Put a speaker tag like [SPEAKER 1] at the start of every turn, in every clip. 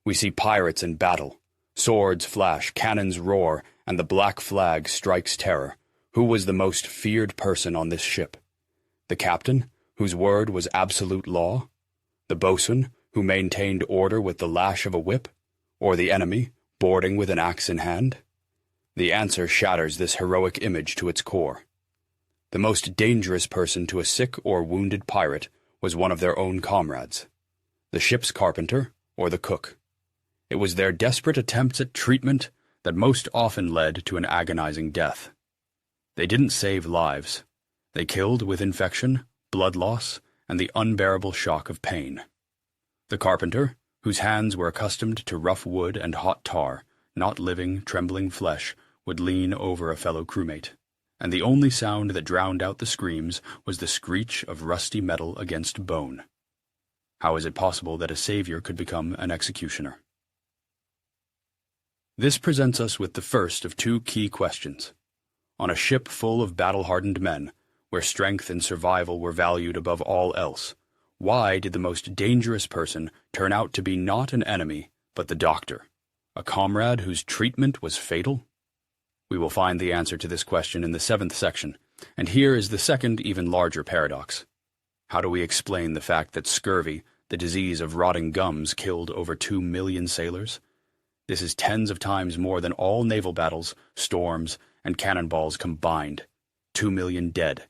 [SPEAKER 1] We see pirates in battle. Swords flash, cannons roar, and the black flag strikes terror. Who was the most feared person on this ship? The captain, whose word was absolute law? The boatswain, who maintained order with the lash of a whip? Or the enemy, boarding with an axe in hand? The answer shatters this heroic image to its core. The most dangerous person to a sick or wounded pirate was one of their own comrades, the ship's carpenter or the cook. It was their desperate attempts at treatment that most often led to an agonizing death. They didn't save lives. They killed with infection, blood loss, and the unbearable shock of pain. The carpenter, whose hands were accustomed to rough wood and hot tar, not living, trembling flesh, would lean over a fellow crewmate, and the only sound that drowned out the screams was the screech of rusty metal against bone. How is it possible that a savior could become an executioner? This presents us with the first of two key questions. On a ship full of battle-hardened men, where strength and survival were valued above all else, why did the most dangerous person turn out to be not an enemy, but the doctor, a comrade whose treatment was fatal? We will find the answer to this question in the 7th section, and here is the second, even larger paradox. How do we explain the fact that scurvy, the disease of rotting gums, killed over 2 million sailors? This is tens of times more than all naval battles, storms, and cannonballs combined. 2 million dead.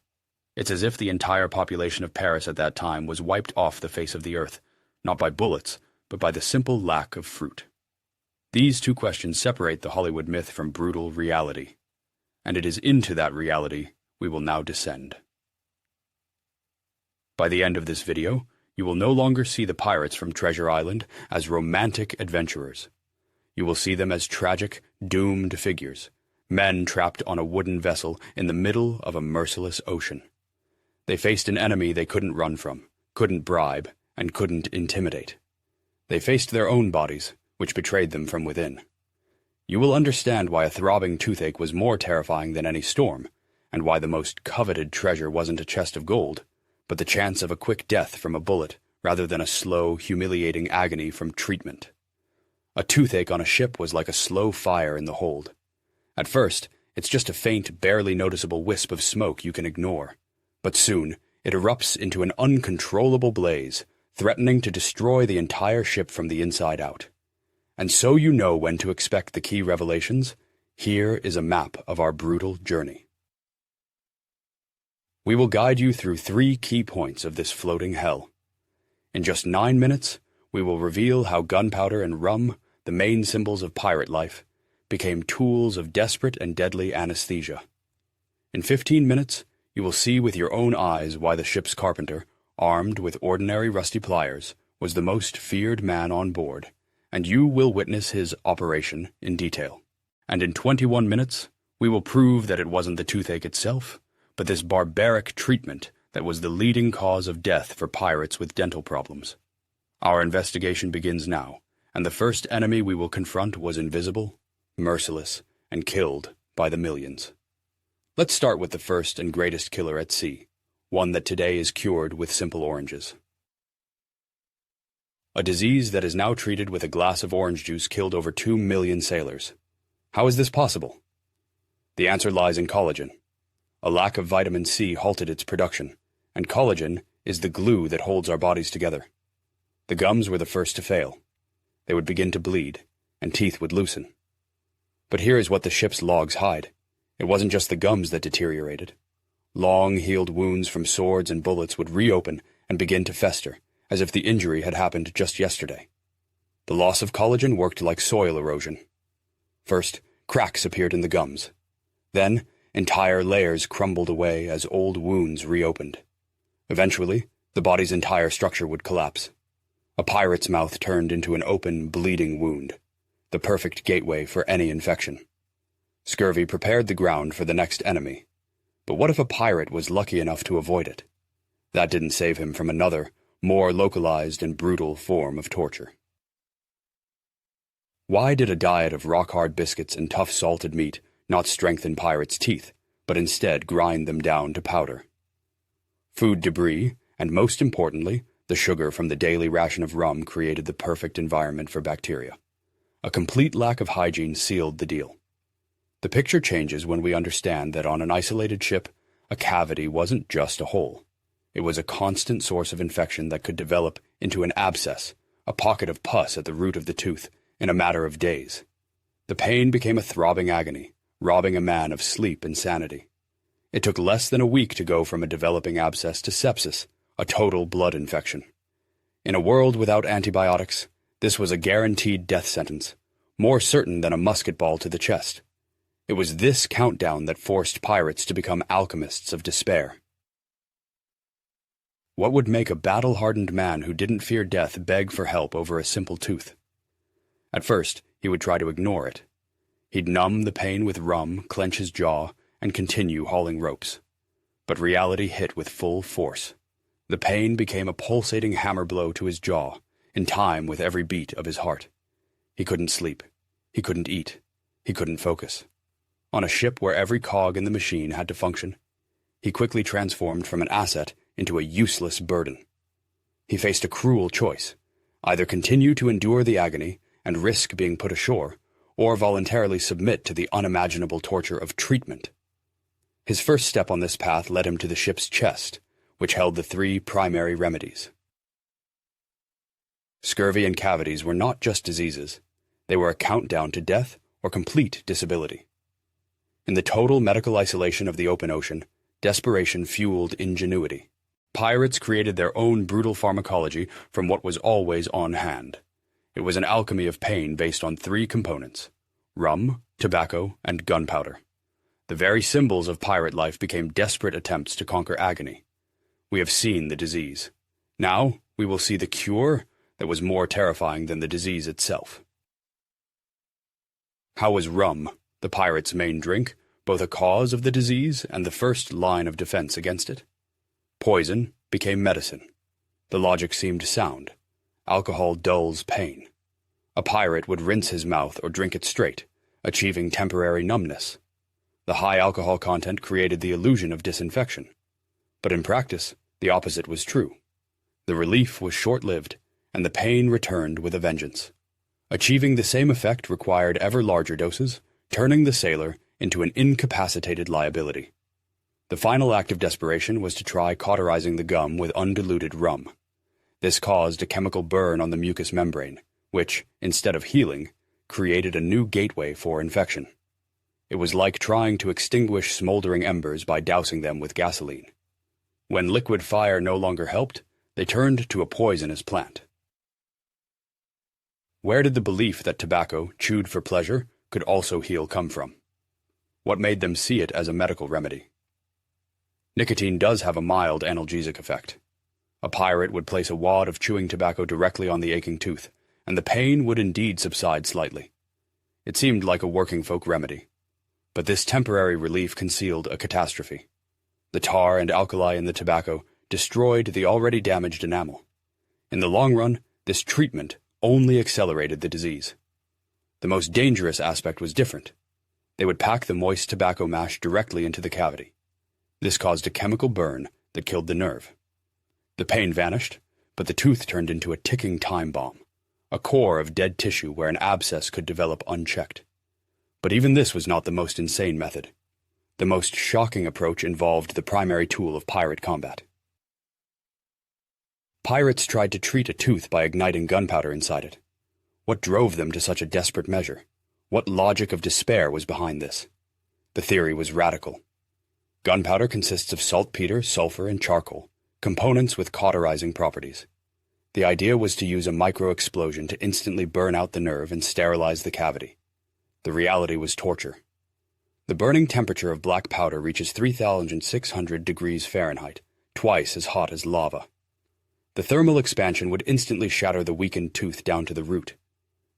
[SPEAKER 1] It's as if the entire population of Paris at that time was wiped off the face of the earth, not by bullets, but by the simple lack of fruit. These two questions separate the Hollywood myth from brutal reality, and it is into that reality we will now descend. By the end of this video, you will no longer see the pirates from Treasure Island as romantic adventurers. You will see them as tragic, doomed figures, men trapped on a wooden vessel in the middle of a merciless ocean. They faced an enemy they couldn't run from, couldn't bribe, and couldn't intimidate. They faced their own bodies, which betrayed them from within. You will understand why a throbbing toothache was more terrifying than any storm, and why the most coveted treasure wasn't a chest of gold, but the chance of a quick death from a bullet rather than a slow, humiliating agony from treatment. A toothache on a ship was like a slow fire in the hold. At first, it's just a faint, barely noticeable wisp of smoke you can ignore, but soon it erupts into an uncontrollable blaze, threatening to destroy the entire ship from the inside out. And so you know when to expect the key revelations. Here is a map of our brutal journey. We will guide you through 3 key points of this floating hell. In just 9 minutes, we will reveal how gunpowder and rum, the main symbols of pirate life, became tools of desperate and deadly anesthesia. In 15 minutes, you will see with your own eyes why the ship's carpenter, armed with ordinary rusty pliers, was the most feared man on board, and you will witness his operation in detail. And in 21 minutes, we will prove that it wasn't the toothache itself, but this barbaric treatment that was the leading cause of death for pirates with dental problems. Our investigation begins now, and the first enemy we will confront was invisible, merciless, and killed by the millions. Let's start with the first and greatest killer at sea, one that today is cured with simple oranges. A disease that is now treated with a glass of orange juice killed over 2 million sailors. How is this possible? The answer lies in collagen. A lack of vitamin C halted its production, and collagen is the glue that holds our bodies together. The gums were the first to fail. They would begin to bleed, and teeth would loosen. But here is what the ship's logs hide. It wasn't just the gums that deteriorated. Long-healed wounds from swords and bullets would reopen and begin to fester, as if the injury had happened just yesterday. The loss of collagen worked like soil erosion. First, cracks appeared in the gums. Then, entire layers crumbled away as old wounds reopened. Eventually, the body's entire structure would collapse. A pirate's mouth turned into an open, bleeding wound, the perfect gateway for any infection. Scurvy prepared the ground for the next enemy. But what if a pirate was lucky enough to avoid it? That didn't save him from another, more localized and brutal form of torture. Why did a diet of rock-hard biscuits and tough salted meat not strengthen pirates' teeth, but instead grind them down to powder? Food debris, and most importantly, The sugar from the daily ration of rum created the perfect environment for bacteria. A complete lack of hygiene sealed the deal. The picture changes when we understand that on an isolated ship, a cavity wasn't just a hole. It was a constant source of infection that could develop into an abscess, a pocket of pus at the root of the tooth, in a matter of days. The pain became a throbbing agony, robbing a man of sleep and sanity. It took less than a week to go from a developing abscess to sepsis, a total blood infection. In a world without antibiotics, this was a guaranteed death sentence, more certain than a musket ball to the chest. It was this countdown that forced pirates to become alchemists of despair. What would make a battle-hardened man who didn't fear death beg for help over a simple tooth? At first, he would try to ignore it. He'd numb the pain with rum, clench his jaw, and continue hauling ropes. But reality hit with full force. The pain became a pulsating hammer blow to his jaw, in time with every beat of his heart. He couldn't sleep. He couldn't eat. He couldn't focus. On a ship where every cog in the machine had to function, he quickly transformed from an asset into a useless burden. He faced a cruel choice: either continue to endure the agony and risk being put ashore, or voluntarily submit to the unimaginable torture of treatment. His first step on this path led him to the ship's chest, which held the 3 primary remedies. Scurvy and cavities were not just diseases. They were a countdown to death or complete disability. In the total medical isolation of the open ocean, desperation fueled ingenuity. Pirates created their own brutal pharmacology from what was always on hand. It was an alchemy of pain based on 3 components: rum, tobacco, and gunpowder. The very symbols of pirate life became desperate attempts to conquer agony. We have seen the disease. Now we will see the cure that was more terrifying than the disease itself. How was rum, the pirates' main drink, both a cause of the disease and the first line of defense against it? Poison became medicine. The logic seemed sound. Alcohol dulls pain. A pirate would rinse his mouth or drink it straight, achieving temporary numbness. The high alcohol content created the illusion of disinfection. But in practice, the opposite was true. The relief was short-lived, and the pain returned with a vengeance. Achieving the same effect required ever larger doses, turning the sailor into an incapacitated liability. The final act of desperation was to try cauterizing the gum with undiluted rum. This caused a chemical burn on the mucous membrane, which, instead of healing, created a new gateway for infection. It was like trying to extinguish smoldering embers by dousing them with gasoline. When liquid fire no longer helped, they turned to a poisonous plant. Where did the belief that tobacco, chewed for pleasure, could also heal come from? What made them see it as a medical remedy? Nicotine does have a mild analgesic effect. A pirate would place a wad of chewing tobacco directly on the aching tooth, and the pain would indeed subside slightly. It seemed like a working folk remedy. But this temporary relief concealed a catastrophe. The tar and alkali in the tobacco destroyed the already damaged enamel. In the long run, this treatment only accelerated the disease. The most dangerous aspect was different. They would pack the moist tobacco mash directly into the cavity. This caused a chemical burn that killed the nerve. The pain vanished, but the tooth turned into a ticking time bomb, a core of dead tissue where an abscess could develop unchecked. But even this was not the most insane method. The most shocking approach involved the primary tool of pirate combat. Pirates tried to treat a tooth by igniting gunpowder inside it. What drove them to such a desperate measure? What logic of despair was behind this? The theory was radical. Gunpowder consists of saltpeter, sulfur, and charcoal, components with cauterizing properties. The idea was to use a micro-explosion to instantly burn out the nerve and sterilize the cavity. The reality was torture. The burning temperature of black powder reaches 3,600 degrees Fahrenheit, twice as hot as lava. The thermal expansion would instantly shatter the weakened tooth down to the root.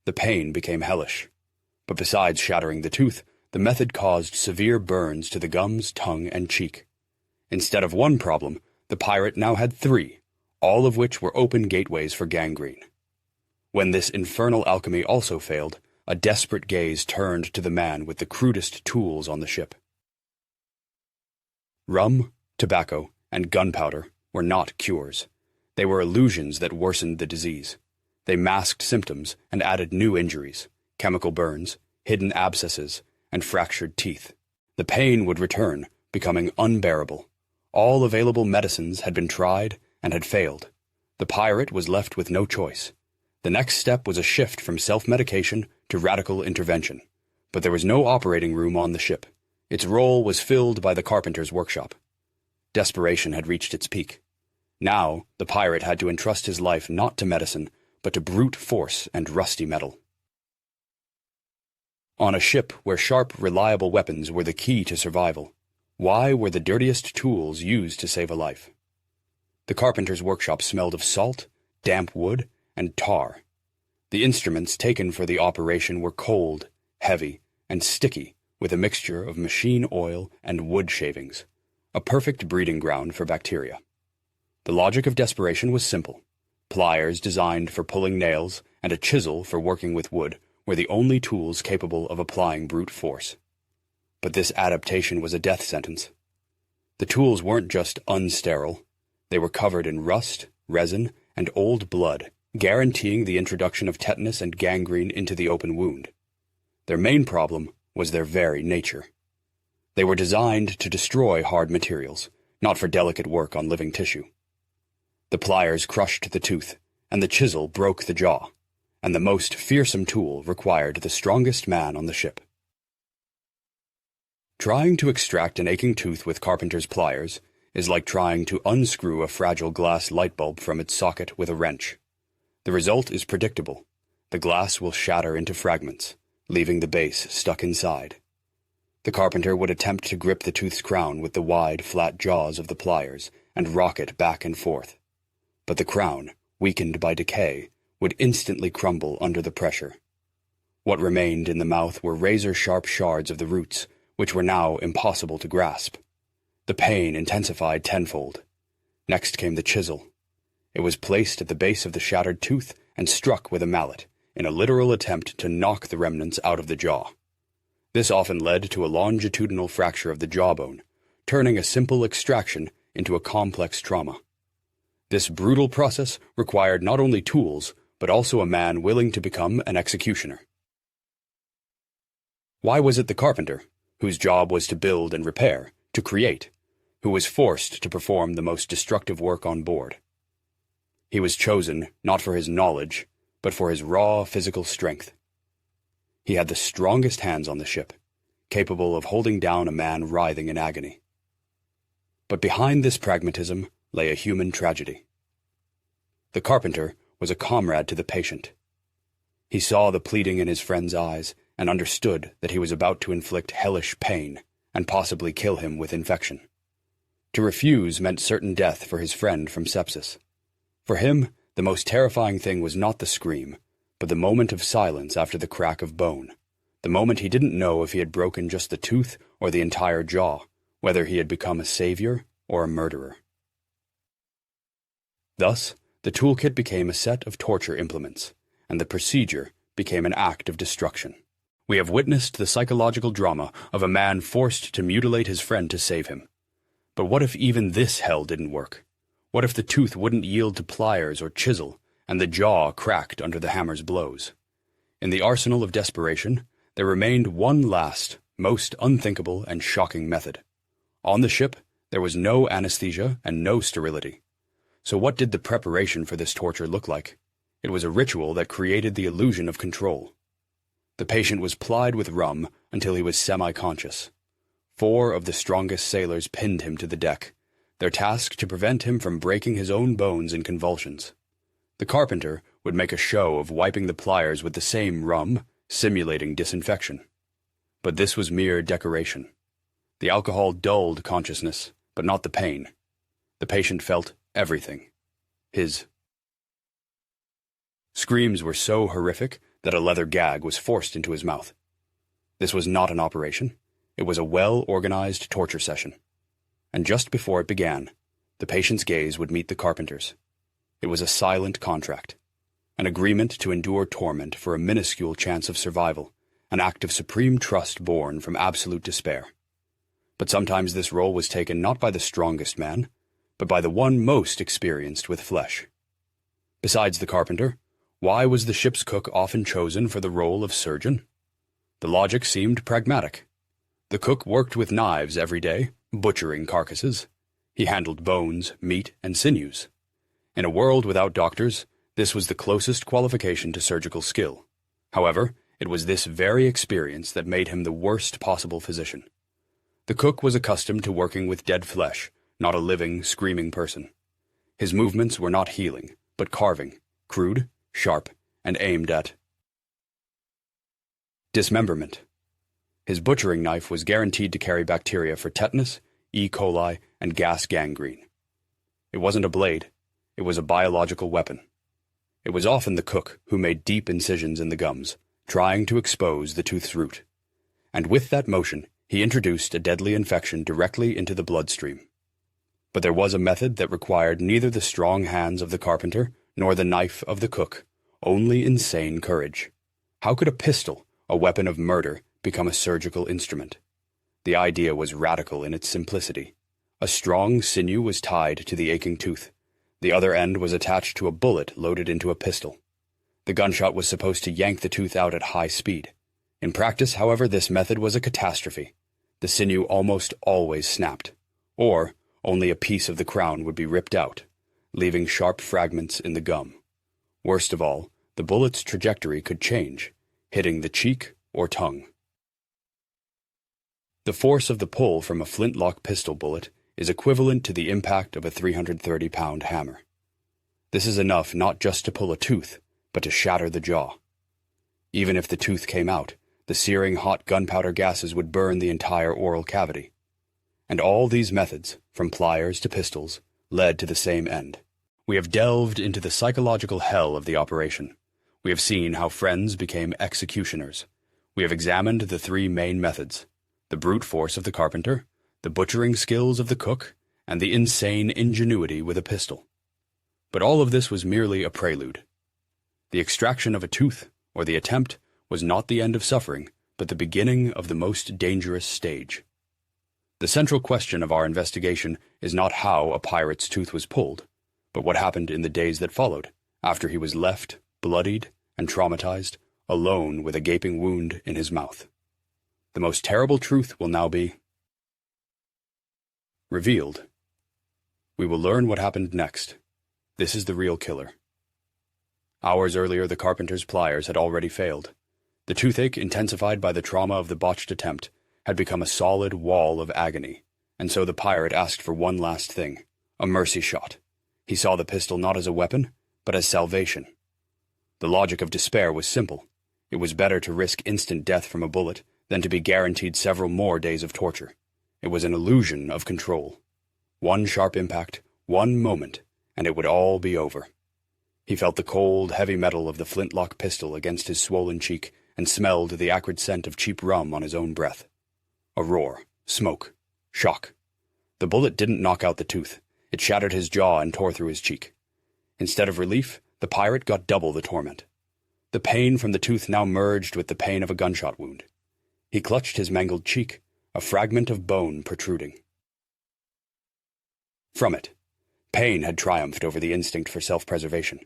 [SPEAKER 1] The pain became hellish. But besides shattering the tooth, the method caused severe burns to the gums, tongue, and cheek. Instead of one problem, the pirate now had 3, all of which were open gateways for gangrene. When this infernal alchemy also failed, a desperate gaze turned to the man with the crudest tools on the ship. Rum, tobacco, and gunpowder were not cures. They were illusions that worsened the disease. They masked symptoms and added new injuries, chemical burns, hidden abscesses, and fractured teeth. The pain would return, becoming unbearable. All available medicines had been tried and had failed. The pirate was left with no choice. The next step was a shift from self-medication to radical intervention. But there was no operating room on the ship. Its role was filled by the carpenter's workshop. Desperation had reached its peak. Now, the pirate had to entrust his life not to medicine, but to brute force and rusty metal. On a ship where sharp, reliable weapons were the key to survival, why were the dirtiest tools used to save a life? The carpenter's workshop smelled of salt, damp wood, and tar. The instruments taken for the operation were cold, heavy, and sticky, with a mixture of machine oil and wood shavings, a perfect breeding ground for bacteria. The logic of desperation was simple. Pliers designed for pulling nails and a chisel for working with wood were the only tools capable of applying brute force. But this adaptation was a death sentence. The tools weren't just unsterile. They were covered in rust, resin, and old blood, guaranteeing the introduction of tetanus and gangrene into the open wound. Their main problem was their very nature. They were designed to destroy hard materials, not for delicate work on living tissue. The pliers crushed the tooth, and the chisel broke the jaw, and the most fearsome tool required the strongest man on the ship. Trying to extract an aching tooth with carpenter's pliers is like trying to unscrew a fragile glass light bulb from its socket with a wrench. The result is predictable. The glass will shatter into fragments, leaving the base stuck inside. The carpenter would attempt to grip the tooth's crown with the wide, flat jaws of the pliers and rock it back and forth. But the crown, weakened by decay, would instantly crumble under the pressure. What remained in the mouth were razor-sharp shards of the roots, which were now impossible to grasp. The pain intensified tenfold. Next came the chisel. It was placed at the base of the shattered tooth and struck with a mallet, in a literal attempt to knock the remnants out of the jaw. This often led to a longitudinal fracture of the jawbone, turning a simple extraction into a complex trauma. This brutal process required not only tools, but also a man willing to become an executioner. Why was it the carpenter, whose job was to build and repair, to create, who was forced to perform the most destructive work on board? He was chosen not for his knowledge, but for his raw physical strength. He had the strongest hands on the ship, capable of holding down a man writhing in agony. But behind this pragmatism lay a human tragedy. The carpenter was a comrade to the patient. He saw the pleading in his friend's eyes and understood that he was about to inflict hellish pain and possibly kill him with infection. To refuse meant certain death for his friend from sepsis. For him, the most terrifying thing was not the scream, but the moment of silence after the crack of bone, the moment he didn't know if he had broken just the tooth or the entire jaw, whether he had become a savior or a murderer. Thus, the toolkit became a set of torture implements, and the procedure became an act of destruction. We have witnessed the psychological drama of a man forced to mutilate his friend to save him. But what if even this hell didn't work? What if the tooth wouldn't yield to pliers or chisel, and the jaw cracked under the hammer's blows? In the arsenal of desperation, there remained one last, most unthinkable and shocking method. On the ship, there was no anesthesia and no sterility. So what did the preparation for this torture look like? It was a ritual that created the illusion of control. The patient was plied with rum until he was semi-conscious. 4 of the strongest sailors pinned him to the deck, their task to prevent him from breaking his own bones in convulsions. The carpenter would make a show of wiping the pliers with the same rum, simulating disinfection. But this was mere decoration. The alcohol dulled consciousness, but not the pain. The patient felt everything. His screams were so horrific that a leather gag was forced into his mouth. This was not an operation. It was a well-organized torture session. And just before it began, the patient's gaze would meet the carpenter's. It was a silent contract, an agreement to endure torment for a minuscule chance of survival, an act of supreme trust born from absolute despair. But sometimes this role was taken not by the strongest man, but by the one most experienced with flesh. Besides the carpenter, why was the ship's cook often chosen for the role of surgeon? The logic seemed pragmatic. The cook worked with knives every day, butchering carcasses. He handled bones, meat, and sinews. In a world without doctors, this was the closest qualification to surgical skill. However, it was this very experience that made him the worst possible physician. The cook was accustomed to working with dead flesh, not a living, screaming person. His movements were not healing, but carving, crude, sharp, and aimed at dismemberment. His butchering knife was guaranteed to carry bacteria for tetanus, E. coli, and gas gangrene. It wasn't a blade, it was a biological weapon. It was often the cook who made deep incisions in the gums, trying to expose the tooth's root. And with that motion, he introduced a deadly infection directly into the bloodstream. But there was a method that required neither the strong hands of the carpenter nor the knife of the cook, only insane courage. How could a pistol, a weapon of murder, become a surgical instrument? The idea was radical in its simplicity. A strong sinew was tied to the aching tooth. The other end was attached to a bullet loaded into a pistol. The gunshot was supposed to yank the tooth out at high speed. In practice, however, this method was a catastrophe. The sinew almost always snapped, or only a piece of the crown would be ripped out, leaving sharp fragments in the gum. Worst of all, the bullet's trajectory could change, hitting the cheek or tongue. The force of the pull from a flintlock pistol bullet is equivalent to the impact of a 330-pound hammer. This is enough not just to pull a tooth, but to shatter the jaw. Even if the tooth came out, the searing hot gunpowder gases would burn the entire oral cavity. And all these methods, from pliers to pistols, led to the same end. We have delved into the psychological hell of the operation. We have seen how friends became executioners. We have examined the three main methods: the brute force of the carpenter, the butchering skills of the cook, and the insane ingenuity with a pistol. But all of this was merely a prelude. The extraction of a tooth, or the attempt, was not the end of suffering, but the beginning of the most dangerous stage. The central question of our investigation is not how a pirate's tooth was pulled, but what happened in the days that followed, after he was left, bloodied and traumatized, alone with a gaping wound in his mouth. The most terrible truth will now be revealed. We will learn what happened next. This is the real killer. Hours earlier, the carpenter's pliers had already failed. The toothache, intensified by the trauma of the botched attempt, had become a solid wall of agony, and so the pirate asked for one last thing, a mercy shot. He saw the pistol not as a weapon, but as salvation. The logic of despair was simple. It was better to risk instant death from a bullet than to be guaranteed several more days of torture. It was an illusion of control. One sharp impact, one moment, and it would all be over. He felt the cold, heavy metal of the flintlock pistol against his swollen cheek and smelled the acrid scent of cheap rum on his own breath. A roar, smoke, shock. The bullet didn't knock out the tooth. It shattered his jaw and tore through his cheek. Instead of relief, the pirate got double the torment. The pain from the tooth now merged with the pain of a gunshot wound. He clutched his mangled cheek, a fragment of bone protruding. From it, pain had triumphed over the instinct for self-preservation.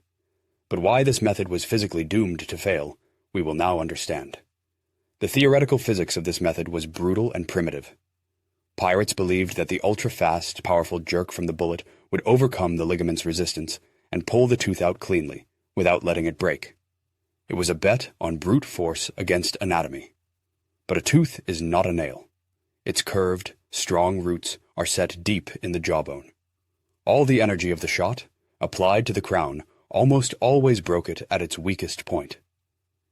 [SPEAKER 1] But why this method was physically doomed to fail, we will now understand. The theoretical physics of this method was brutal and primitive. Pirates believed that the ultra-fast, powerful jerk from the bullet would overcome the ligament's resistance and pull the tooth out cleanly, without letting it break. It was a bet on brute force against anatomy. But a tooth is not a nail. Its curved, strong roots are set deep in the jawbone. All the energy of the shot, applied to the crown, almost always broke it at its weakest point.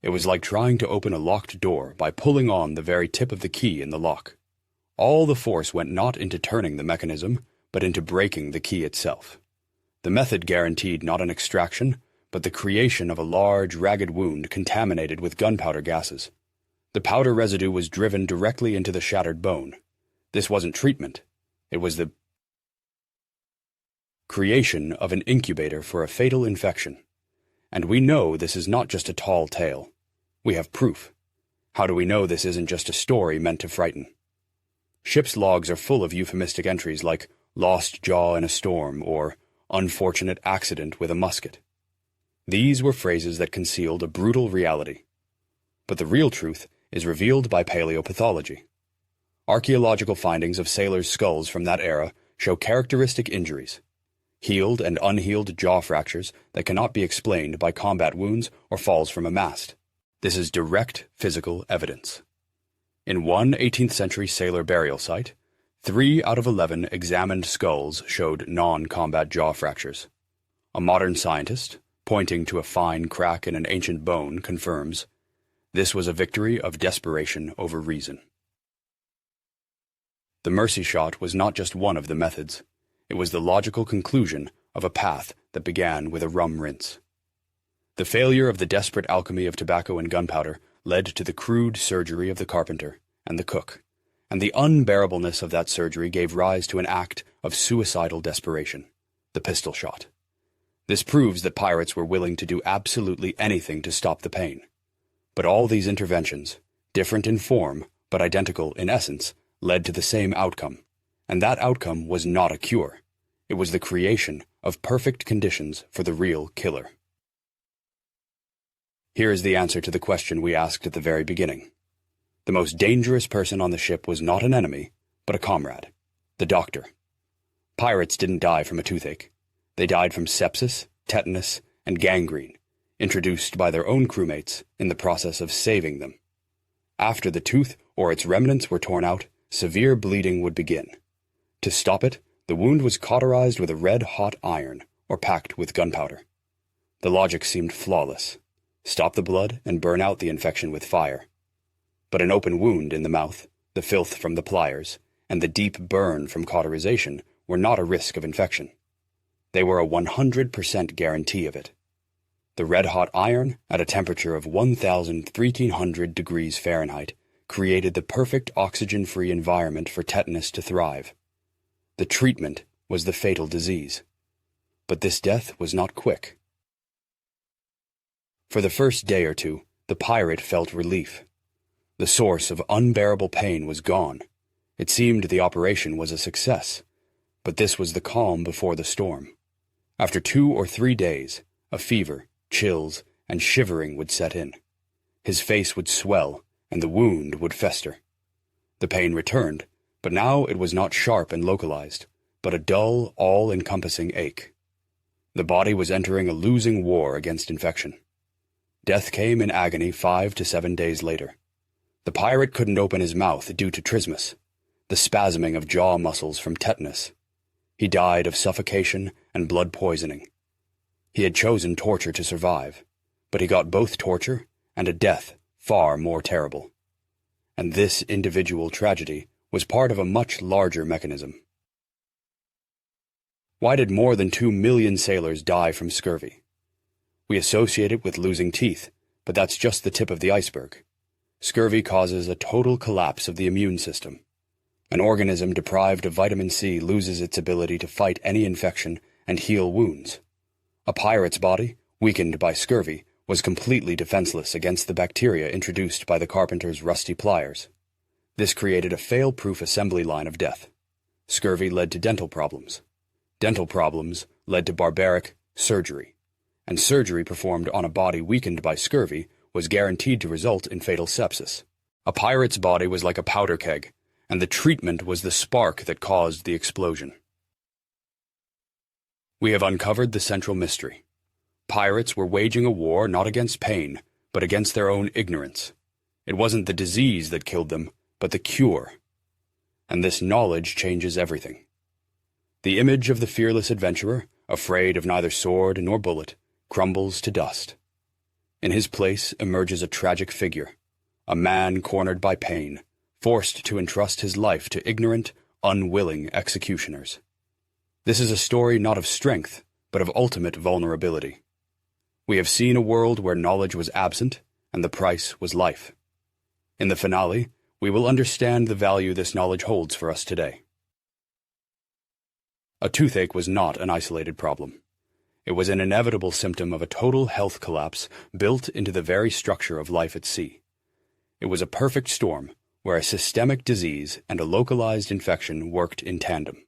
[SPEAKER 1] It was like trying to open a locked door by pulling on the very tip of the key in the lock. All the force went not into turning the mechanism, but into breaking the key itself. The method guaranteed not an extraction, but the creation of a large, ragged wound contaminated with gunpowder gases. The powder residue was driven directly into the shattered bone. This wasn't treatment. It was the creation of an incubator for a fatal infection. And we know this is not just a tall tale. We have proof. How do we know this isn't just a story meant to frighten? Ship's logs are full of euphemistic entries like lost jaw in a storm, or unfortunate accident with a musket. These were phrases that concealed a brutal reality. But the real truth is revealed by paleopathology. Archaeological findings of sailors' skulls from that era show characteristic injuries, healed and unhealed jaw fractures that cannot be explained by combat wounds or falls from a mast. This is direct physical evidence. In one 18th-century sailor burial site, 3 out of 11 examined skulls showed non-combat jaw fractures. A modern scientist, pointing to a fine crack in an ancient bone, confirms this was a victory of desperation over reason. The mercy shot was not just one of the methods. It was the logical conclusion of a path that began with a rum rinse. The failure of the desperate alchemy of tobacco and gunpowder led to the crude surgery of the carpenter and the cook, and the unbearableness of that surgery gave rise to an act of suicidal desperation, the pistol shot. This proves that pirates were willing to do absolutely anything to stop the pain. But all these interventions, different in form but identical in essence, led to the same outcome, and that outcome was not a cure. It was the creation of perfect conditions for the real killer. Here is the answer to the question we asked at the very beginning. The most dangerous person on the ship was not an enemy, but a comrade, the doctor. Pirates didn't die from a toothache. They died from sepsis, tetanus, and gangrene, introduced by their own crewmates in the process of saving them. After the tooth or its remnants were torn out, severe bleeding would begin. To stop it, the wound was cauterized with a red-hot iron or packed with gunpowder. The logic seemed flawless. Stop the blood and burn out the infection with fire. But an open wound in the mouth, the filth from the pliers, and the deep burn from cauterization were not a risk of infection. They were a 100% guarantee of it. The red-hot iron, at a temperature of 1,300 degrees Fahrenheit, created the perfect oxygen-free environment for tetanus to thrive. The treatment was the fatal disease. But this death was not quick. For the first day or two, the pirate felt relief. The source of unbearable pain was gone. It seemed the operation was a success. But this was the calm before the storm. After 2 or 3 days, a fever, chills, and shivering would set in. His face would swell, and the wound would fester. The pain returned, but now it was not sharp and localized, but a dull, all-encompassing ache. The body was entering a losing war against infection. Death came in agony 5 to 7 days later. The pirate couldn't open his mouth due to trismus, the spasming of jaw muscles from tetanus. He died of suffocation and blood poisoning. He had chosen torture to survive, but he got both torture and a death far more terrible. And this individual tragedy was part of a much larger mechanism. Why did more than 2 million sailors die from scurvy? We associate it with losing teeth, but that's just the tip of the iceberg. Scurvy causes a total collapse of the immune system. An organism deprived of vitamin C loses its ability to fight any infection and heal wounds. A pirate's body, weakened by scurvy, was completely defenseless against the bacteria introduced by the carpenter's rusty pliers. This created a fail-proof assembly line of death. Scurvy led to dental problems. Dental problems led to barbaric surgery. And surgery performed on a body weakened by scurvy was guaranteed to result in fatal sepsis. A pirate's body was like a powder keg, and the treatment was the spark that caused the explosion. We have uncovered the central mystery. Pirates were waging a war not against pain, but against their own ignorance. It wasn't the disease that killed them, but the cure. And this knowledge changes everything. The image of the fearless adventurer, afraid of neither sword nor bullet, crumbles to dust. In his place emerges a tragic figure, a man cornered by pain, forced to entrust his life to ignorant, unwilling executioners. This is a story not of strength, but of ultimate vulnerability. We have seen a world where knowledge was absent, and the price was life. In the finale, we will understand the value this knowledge holds for us today. A toothache was not an isolated problem. It was an inevitable symptom of a total health collapse built into the very structure of life at sea. It was a perfect storm where a systemic disease and a localized infection worked in tandem.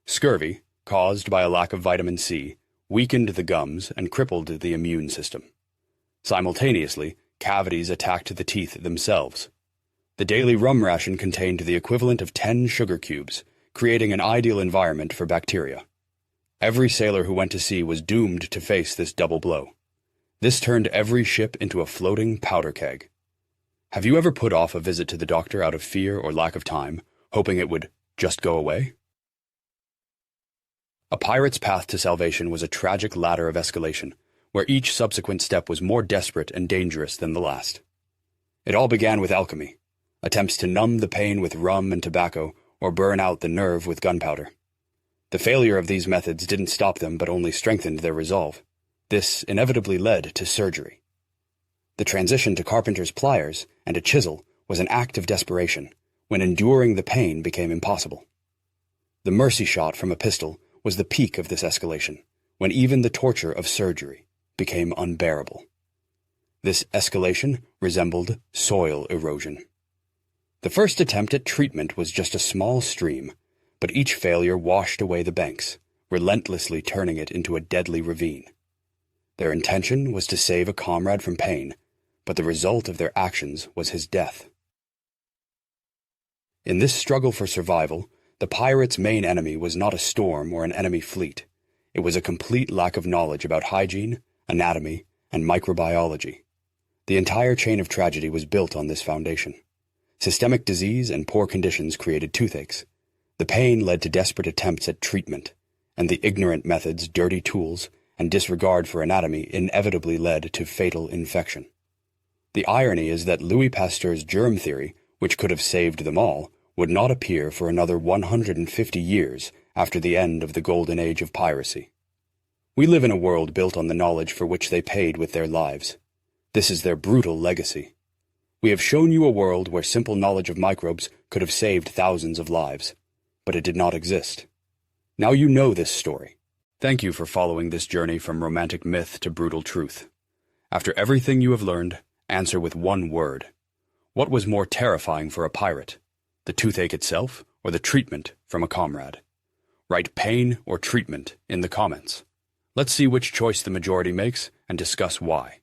[SPEAKER 1] Scurvy, caused by a lack of vitamin C, weakened the gums and crippled the immune system. Simultaneously, cavities attacked the teeth themselves. The daily rum ration contained the equivalent of 10 sugar cubes, creating an ideal environment for bacteria. Every sailor who went to sea was doomed to face this double blow. This turned every ship into a floating powder keg. Have you ever put off a visit to the doctor out of fear or lack of time, hoping it would just go away? A pirate's path to salvation was a tragic ladder of escalation, where each subsequent step was more desperate and dangerous than the last. It all began with alchemy, attempts to numb the pain with rum and tobacco or burn out the nerve with gunpowder. The failure of these methods didn't stop them but only strengthened their resolve. This inevitably led to surgery. The transition to carpenter's pliers and a chisel was an act of desperation, when enduring the pain became impossible. The mercy shot from a pistol was the peak of this escalation, when even the torture of surgery became unbearable. This escalation resembled soil erosion. The first attempt at treatment was just a small stream, but each failure washed away the banks, relentlessly turning it into a deadly ravine. Their intention was to save a comrade from pain, but the result of their actions was his death. In this struggle for survival, the pirates' main enemy was not a storm or an enemy fleet. It was a complete lack of knowledge about hygiene, anatomy, and microbiology. The entire chain of tragedy was built on this foundation. Systemic disease and poor conditions created toothaches. The pain led to desperate attempts at treatment, and the ignorant methods, dirty tools, and disregard for anatomy inevitably led to fatal infection. The irony is that Louis Pasteur's germ theory, which could have saved them all, would not appear for another 150 years after the end of the golden age of piracy. We live in a world built on the knowledge for which they paid with their lives. This is their brutal legacy. We have shown you a world where simple knowledge of microbes could have saved thousands of lives, but it did not exist. Now you know this story. Thank you for following this journey from romantic myth to brutal truth. After everything you have learned, answer with one word. What was more terrifying for a pirate? The toothache itself, or the treatment from a comrade? Write pain or treatment in the comments. Let's see which choice the majority makes and discuss why.